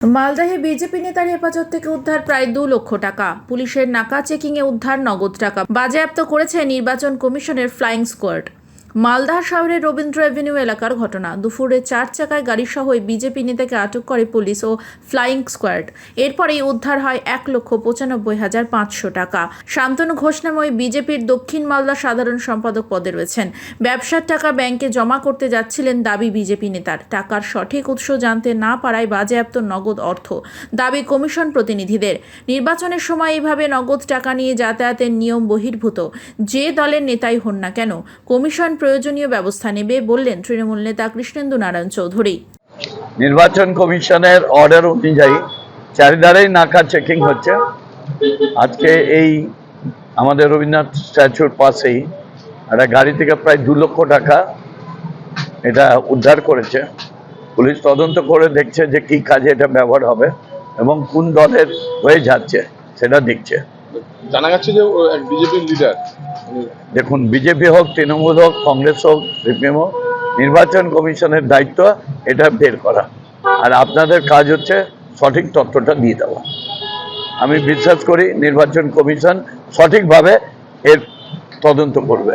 মালদহে BJP নেতার হেফাজত থেকে উদ্ধার প্রায় 2 লক্ষ টাকা। পুলিশের নাকা চেকিংয়ে উদ্ধার নগদ টাকা বাজেয়াপ্ত করেছে নির্বাচন কমিশনের ফ্লাইং স্কোয়াড। মালদহ শহরের রবীন্দ্র এভিনিউ এলাকার ঘটনা। দুপুরে 4 চাকায় গাড়িসহ ওই বিজেপি নেতাকে আটক করে পুলিশ ও ফ্লাইং স্কোয়াড। এরপরেই উদ্ধার হয় 1,95,500 টাকা। শান্তনু ঘোষ নামে ওই বিজেপির দক্ষিণ মালদা সাধারণ সম্পাদক পদে রয়েছেন। ব্যবসার টাকা ব্যাংকে জমা করতে যাচ্ছিলেন দাবি বিজেপি নেতার। টাকার সঠিক উৎস জানতে না পারায় বাজেয়াপ্ত নগদ অর্থ দাবি কমিশন প্রতিনিধিদের। নির্বাচনের সময় এইভাবে নগদ টাকা নিয়ে যাতায়াতের নিয়ম বহির্ভূত। যে দলের নেতাই হন না কেন, কমিশন প্রয়োজনীয় ব্যবস্থা নেবে বললেন তৃণমূল নেতা কৃষ্ণেন্দু নারায়ণ চৌধুরী। নির্বাচন কমিশনের অর্ডার অনুযায়ী চারিধারেই নাকা চেকিং হচ্ছে। আজকে এই আমাদের রবীন্দ্রনাথ স্ট্যাচুর পাশেই একটা গাড়ি থেকে প্রায় 2 লক্ষ টাকা এটা উদ্ধার করেছে পুলিশ। তদন্ত করে দেখছে যে কি কাজে এটা ব্যবহার হবে এবং কোন দলের হয়ে যাচ্ছে সেটা দেখছে। জানা যাচ্ছে যে এক বিজেপির লিডার। দেখুন, বিজেপি হোক, তৃণমূল হোক, কংগ্রেস হোক, সিপিএম হোক, নির্বাচন কমিশনের দায়িত্ব এটা বের করা, আর আপনাদের কাজ হচ্ছে সঠিক তথ্যটা দিয়ে দেওয়া। আমি বিশ্বাস করি নির্বাচন কমিশন সঠিকভাবে এর তদন্ত করবে।